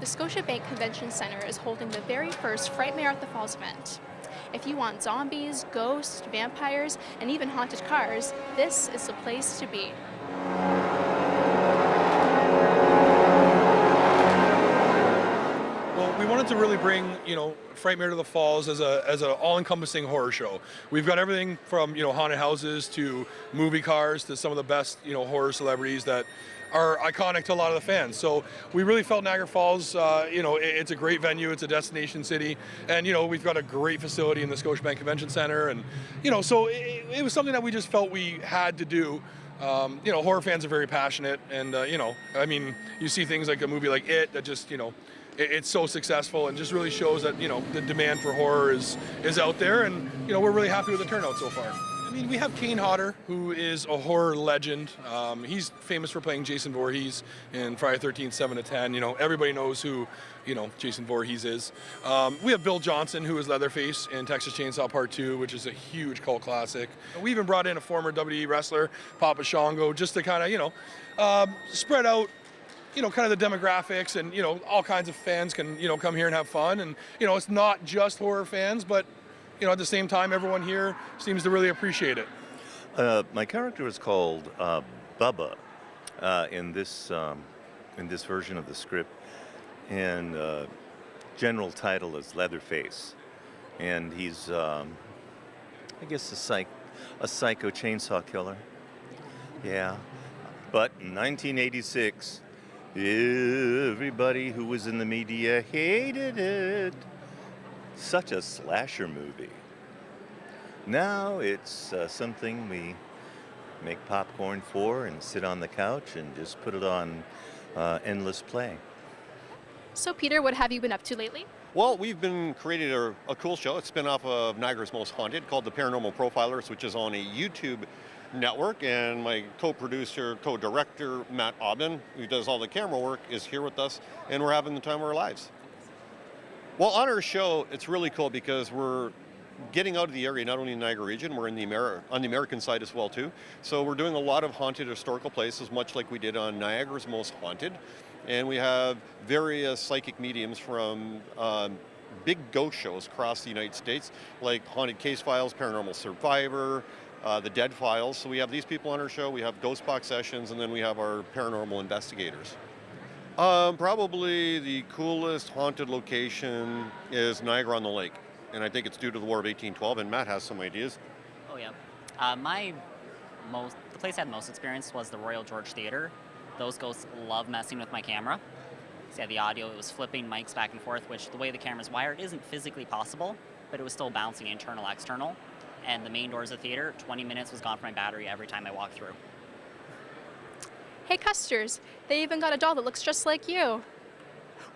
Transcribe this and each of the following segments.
The Scotiabank Convention Centre is holding the very first Frightmare at the Falls event. If you want zombies, ghosts, vampires, and even haunted cars, this is the place to be. Well, we wanted to really bring, Frightmare to the Falls as an all-encompassing horror show. We've got everything from, haunted houses to movie cars to some of the best, horror celebrities that are iconic to a lot of the fans. So we really felt Niagara Falls, it's a great venue, it's a destination city, and, we've got a great facility in the Scotiabank Convention Centre, and, so it was something that we just felt we had to do. Horror fans are very passionate, and, you see things like a movie like It that just, it's so successful and just really shows that, the demand for horror is out there, and, we're really happy with the turnout so far. We have Kane Hodder, who is a horror legend. He's famous for playing Jason Voorhees in Friday the 13th, 7 to 10. Everybody knows who, Jason Voorhees is. We have Bill Johnson, who is Leatherface in Texas Chainsaw Part 2, which is a huge cult classic. We even brought in a former WWE wrestler, Papa Shango, just to kind of, spread out kind of the demographics, and, all kinds of fans can, come here and have fun. And, it's not just horror fans, but, at the same time, everyone here seems to really appreciate it. My character is called Bubba in this version of the script, and general title is Leatherface, and he's, I guess, a psycho chainsaw killer. Yeah, but in 1986. Everybody who was in the media hated it. Such a slasher movie. Now it's something we make popcorn for and sit on the couch and just put it on endless play. So Peter, what have you been up to lately? Well, we've been creating a cool show. It's a spin-off of Niagara's Most Haunted called The Paranormal Profilers, which is on a YouTube network, and my co-producer, co-director, Matt Aubin, who does all the camera work, is here with us, and we're having the time of our lives. Well, on our show, it's really cool because we're getting out of the area, not only in the Niagara region, we're on the American side as well, too. So we're doing a lot of haunted historical places, much like we did on Niagara's Most Haunted, and we have various psychic mediums from big ghost shows across the United States, like Haunted Case Files, Paranormal Survivor, the Dead Files. So we have these people on our show, we have ghost box sessions, and then we have our paranormal investigators. Probably the coolest haunted location is Niagara-on-the-Lake, and I think it's due to the War of 1812, and Matt has some ideas. Oh yeah. The place I had most experience was the Royal George Theatre. Those ghosts love messing with my camera. So yeah, the audio, it was flipping mics back and forth, which the way the camera's wired isn't physically possible, but it was still bouncing internal, external. And the main doors of the theater, 20 minutes was gone from my battery every time I walked through. Hey Custers, they even got a doll that looks just like you.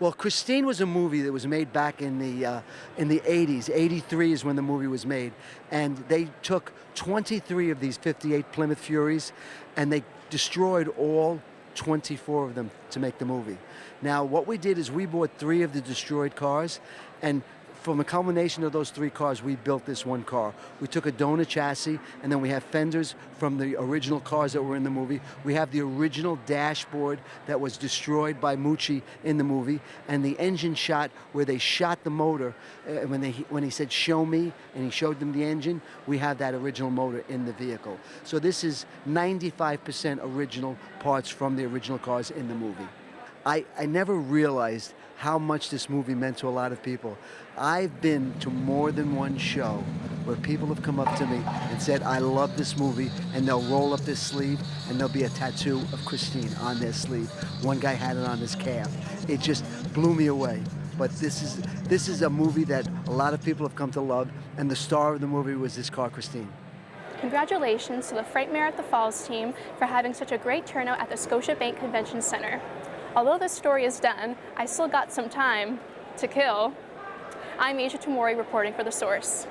Well, Christine was a movie that was made back in the 80s. 83 is when the movie was made. And they took 23 of these 58 Plymouth Furies, and they destroyed all 24 of them to make the movie. Now, what we did is we bought 3 of the destroyed cars, and from a combination of those 3 cars, we built this one car. We took a donut chassis, and then we have fenders from the original cars that were in the movie. We have the original dashboard that was destroyed by Mucci in the movie, and the engine shot where they shot the motor. When he said, "Show me," and he showed them the engine, we have that original motor in the vehicle. So this is 95% original parts from the original cars in the movie. I never realized how much this movie meant to a lot of people. I've been to more than one show where people have come up to me and said, "I love this movie," and they'll roll up their sleeve and there'll be a tattoo of Christine on their sleeve. One guy had it on his calf. It just blew me away. But this is a movie that a lot of people have come to love, and the star of the movie was this car, Christine. Congratulations to the Frightmare at the Falls team for having such a great turnout at the Scotiabank Convention Centre. Although this story is done, I still got some time to kill. I'm Tomori reporting for The Source.